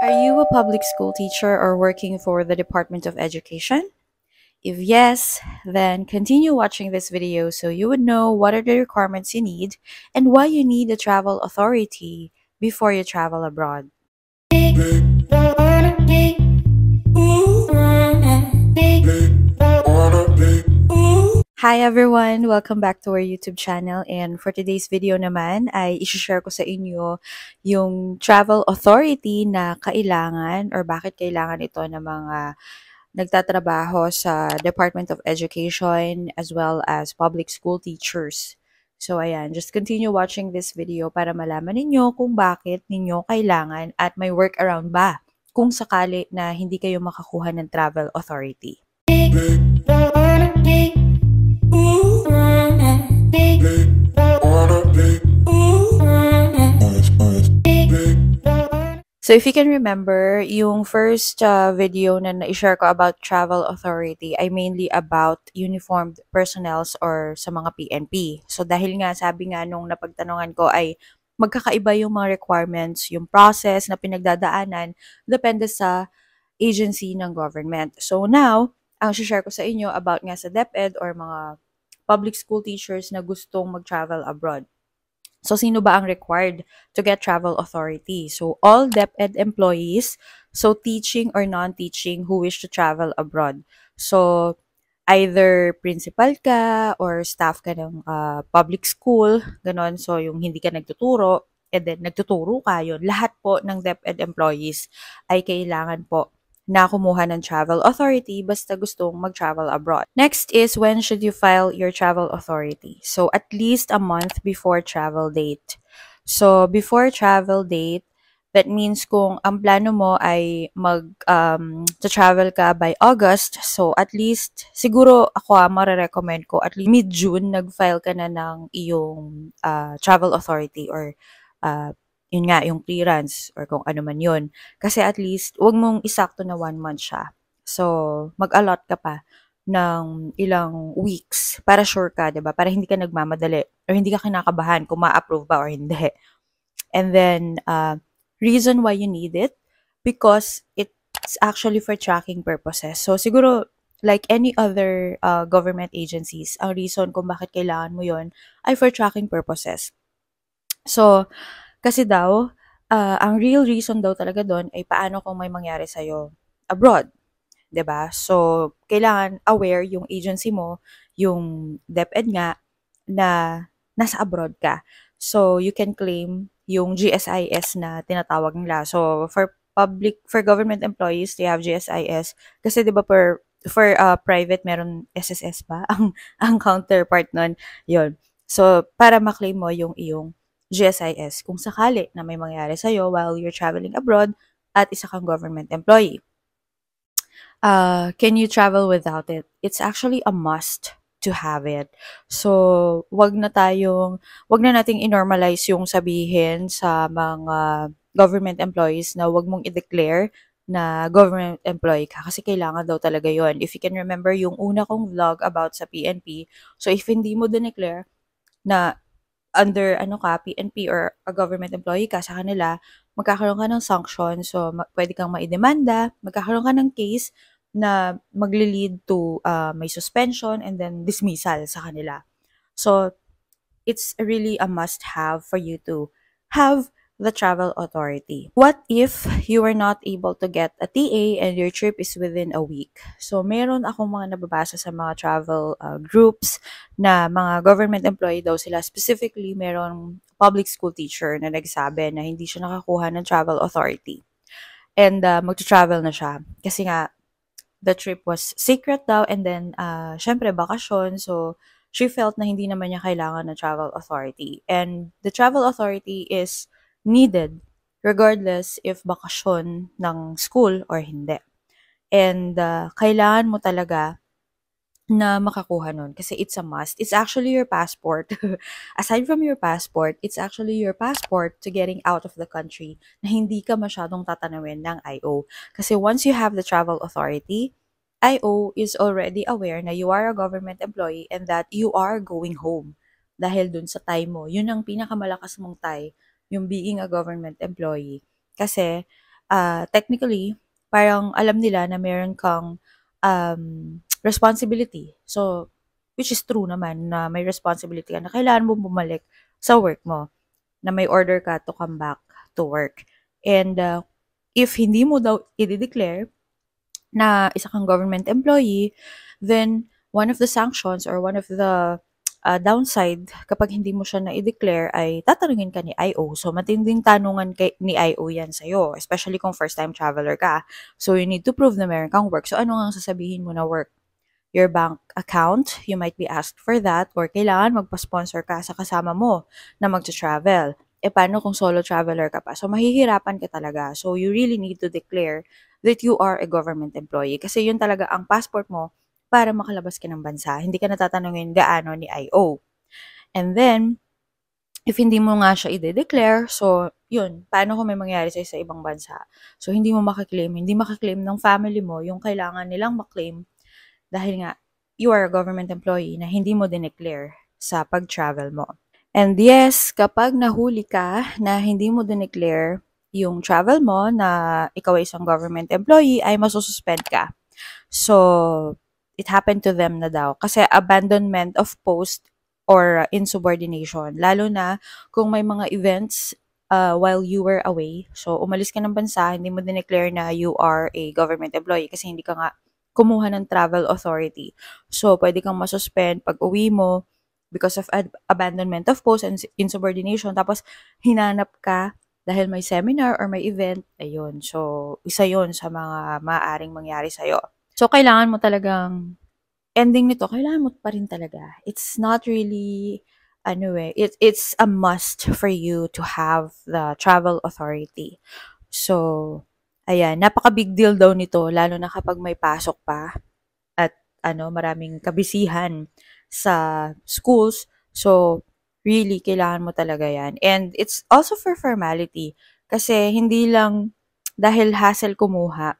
Are you a public school teacher or working for the Department of Education? If yes, then continue watching this video so you would know what are the requirements you need and why you need a travel authority before you travel abroad. Hi everyone! Welcome back to our YouTube channel, and for today's video naman ay i-share ko sa inyo yung travel authority na kailangan or bakit kailangan ito ng mga nagtatrabaho sa Department of Education as well as public school teachers. So ayan, just continue watching this video para malaman ninyo kung bakit ninyo kailangan at may workaround ba kung sakali na hindi kayo makakuha ng travel authority. So if you can remember, yung first video na na-share ko about travel authority ay mainly about uniformed personnels or sa mga PNP. So dahil nga sabi nga nung napagtanungan ko ay magkakaiba yung mga requirements, yung process na pinagdadaanan, depende sa agency ng government. So now, ang share ko sa inyo about nga sa DepEd or mga public school teachers na gustong mag-travel abroad. So, sino ba ang required to get travel authority? So, all DepEd employees, so teaching or non-teaching who wish to travel abroad. So, either principal ka or staff ka ng public school, ganon. So, yung hindi ka nagtuturo, and then nagtuturo ka yun. Lahat po ng DepEd employees ay kailangan po na kumuha ng travel authority basta gustong mag-travel abroad. Next is when should you file your travel authority? So, at least a month before travel date. So, before travel date, that means kung ang plano mo ay to-travel ka by August, so at least, siguro ako marirecommend ko, at least mid-June, nag-file ka na ng iyong travel authority or yun nga, yung clearance or kung ano man yun. Kasi at least, wag mong isakto na 1 month siya. So, mag-allot ka pa ng ilang weeks para sure ka, 'di ba? Para hindi ka nagmamadali or hindi ka kinakabahan kung ma-approve ba or hindi. And then, reason why you need it, because it's actually for tracking purposes. So, siguro, like any other government agencies, ang reason kung bakit kailangan mo yon ay for tracking purposes. So, kasi daw, ang real reason daw talaga doon ay paano kung may mangyari sa'yo abroad, 'di ba? So, kailangan aware yung agency mo, yung DepEd nga, na nasa abroad ka. So, you can claim yung GSIS na tinatawag nila. So, for government employees, they have GSIS. Kasi 'di ba for private meron SSS pa ang counterpart nun, 'yon. So, para ma-claim mo yung iyong GSIS kung sakali na may mangyari sa'yo while you're traveling abroad at isa kang government employee. Can you travel without it? It's actually a must to have it. So, wag na nating i-normalize yung sabihin sa mga government employees na wag mong i-declare na government employee ka kasi kailangan daw talaga yon. If you can remember yung una kong vlog about sa PNP, so if hindi mo dineclare na under PNP or a government employee ka sa kanila, magkakaroon ka ng sanction. So, pwede kang maidemanda, magkakaroon ka ng case na magli-lead to may suspension and then dismissal sa kanila. So, it's really a must-have for you to have the travel authority. What if you are not able to get a TA and your trip is within a week? So, meron akong mga nababasa sa mga travel groups na mga government employee daw sila. Specifically, meron public school teacher na nagsabi na hindi siya nakakuha ng travel authority. And mag-travel na siya. Kasi nga, the trip was secret daw and then, syempre, bakasyon. So, she felt na hindi naman niya kailangan ng travel authority. And the travel authority is needed regardless if bakasyon ng school or hindi. And kailangan mo talaga na makakuha nun kasi it's a must. It's actually your passport. Aside from your passport, it's actually your passport to getting out of the country na hindi ka masyadong tatanawin ng IO. Kasi once you have the travel authority, IO is already aware na you are a government employee and that you are going home. Dahil dun sa tie mo, yun ang pinakamalakas mong tie, yung being a government employee. Kasi technically, parang alam nila na meron kang responsibility. So, which is true naman na may responsibility ka na kailangan mo bumalik sa work mo, na may order ka to come back to work. And if hindi mo daw i-declare na isa kang government employee, then one of the sanctions or one of the downside kapag hindi mo siya na-declare ay tatanungin ka ni IO. So, matinding tanungan ni IO yan sa'yo, especially kung first-time traveler ka. So, you need to prove na meron kang work. So, ano nga ang sasabihin mo na work? Your bank account, you might be asked for that, or kailangan magpa-sponsor ka sa kasama mo na magta-travel. Paano kung solo traveler ka pa? So, mahihirapan ka talaga. So, you really need to declare that you are a government employee. Kasi yun talaga ang passport mo para makalabas ka ng bansa. Hindi ka natatanungin gaano ni IO. And then, if hindi mo nga siya i-declare, so, yun, paano kung may mangyari sa'yo sa ibang bansa? So, hindi mo makaklaim, hindi makaklaim ng family mo yung kailangan nilang maklaim dahil nga, you are a government employee na hindi mo dineclare sa pag-travel mo. And yes, kapag nahuli ka na hindi mo dineclare yung travel mo na ikaw ay isang government employee, ay masususpend ka. So, it happened to them na daw. Kasi abandonment of post or insubordination. Lalo na kung may mga events while you were away. So, umalis ka ng bansa, hindi mo dineclare na you are a government employee kasi hindi ka nga kumuha ng travel authority. So, pwede kang masuspend pag uwi mo because of abandonment of post and insubordination. Tapos, hinanap ka dahil may seminar or may event. Ayun. So, isa yun sa mga maaaring mangyari sa'yo. So, kailangan mo talagang, ending nito, kailangan mo pa rin talaga. It's not really, it's a must for you to have the travel authority. So, ayan, napaka-big deal daw nito, lalo na kapag may pasok pa at maraming kabisihan sa schools. So, really, kailangan mo talaga yan. And it's also for formality. Kasi hindi lang dahil hassle kumuha,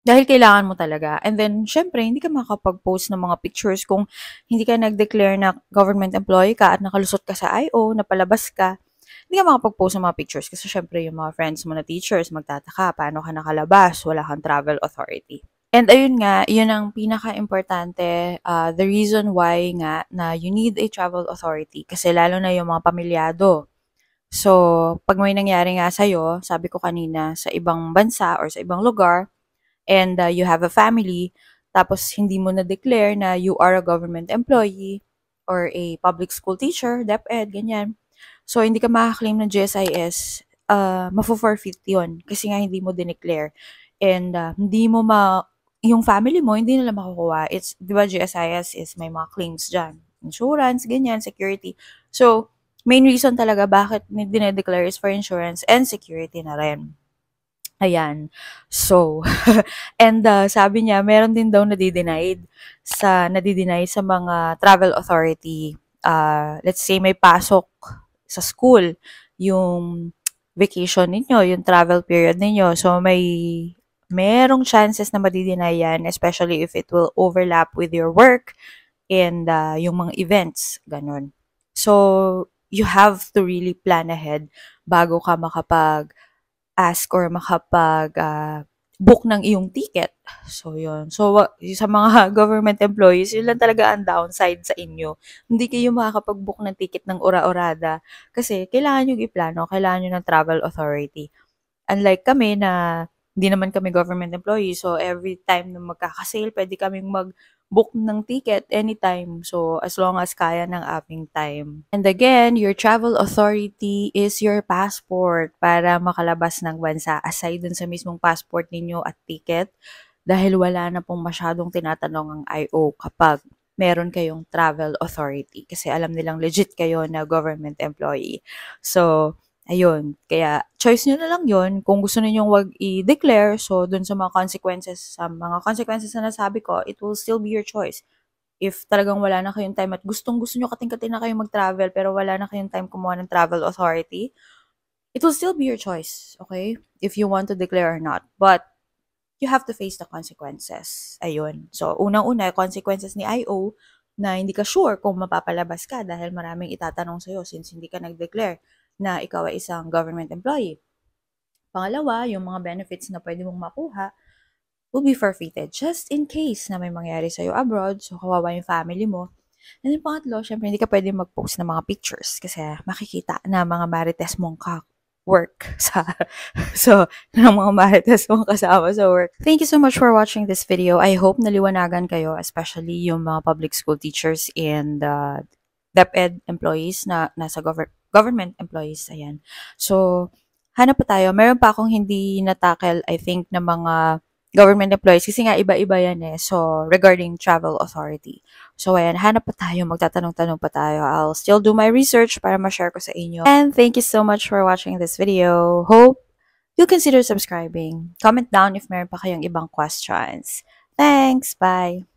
dahil kailangan mo talaga. And then, syempre, hindi ka makakapag-post ng mga pictures kung hindi ka nag-declare na government employee ka at nakalusot ka sa IO, napalabas ka. Hindi ka makapag-post ng mga pictures kasi syempre yung mga friends mo na teachers magtataka, paano ka nakalabas, wala kang travel authority. And ayun nga, yun ang pinaka-importante, the reason why nga na you need a travel authority kasi lalo na yung mga pamilyado. So, pag may nangyari nga sa'yo, sabi ko kanina, sa ibang bansa or sa ibang lugar, and you have a family, tapos hindi mo na-declare na you are a government employee or a public school teacher, DepEd, ganyan. So, hindi ka makaklaim ng GSIS, mafo-forfeit yun kasi nga hindi mo dineclare. And hindi mo yung family mo, hindi nila makukuha. It's, di ba, GSIS is may mga claims dyan. Insurance, ganyan, security. So, main reason talaga bakit dinedeclare is for insurance and security na rin. Ayan. So, and sabi niya, meron din daw nadi-deny sa mga travel authority. Let's say may pasok sa school yung vacation ninyo, yung travel period ninyo. So, merong chances na madi-deny yan, especially if it will overlap with your work and yung mga events, ganun. So, you have to really plan ahead bago ka ask or book ng iyong ticket. So, yun. So, sa mga government employees, yun lang talaga ang downside sa inyo. Hindi kayo makakapag-book ng ticket ng ora-orada kasi kailangan yung iplano, kailangan nyo ng travel authority. Unlike kami na hindi naman kami government employees, so every time na magkakasale, pwede kaming mag-book ng ticket anytime. So, as long as kaya ng aming time. And again, your travel authority is your passport para makalabas ng bansa. Aside dun sa mismong passport ninyo at ticket, dahil wala na pong masyadong tinatanong ang IO kapag meron kayong travel authority. Kasi alam nilang legit kayo na government employee. So, ayun, kaya choice nyo na lang yon kung gusto ninyong wag i-declare, so dun sa mga consequences na nasabi ko, it will still be your choice. If talagang wala na kayong time at gustong-gusto nyo kating-kating na kayong mag-travel pero wala na kayong time kumuha ng travel authority, it will still be your choice, okay? If you want to declare or not. But, you have to face the consequences. Ayun. So, unang-una, consequences ni IO na hindi ka sure kung mapapalabas ka dahil maraming itatanong sa'yo since hindi ka nag-declare na ikaw ay isang government employee. Pangalawa, yung mga benefits na pwede mong makuha will be forfeited just in case na may mangyari sa'yo abroad. So, kawawa yung family mo. And then pangatlo, syempre hindi ka pwede mag-post ng mga pictures kasi makikita na mga marites mong work sa so ng mga marites mong kasama sa work. Thank you so much for watching this video. I hope naliwanagan kayo, especially yung mga public school teachers and DepEd employees na nasa government employees. Ayan. So, hanap pa tayo. Meron pa akong hindi natakel, I think, na mga government employees kasi nga iba-iba yan eh. So, regarding travel authority. So, ayan, hanap pa tayo, magtatanong-tanong pa tayo. I'll still do my research para ma-share ko sa inyo. And thank you so much for watching this video. Hope you consider subscribing. Comment down if meron pa kayong ibang questions. Thanks! Bye!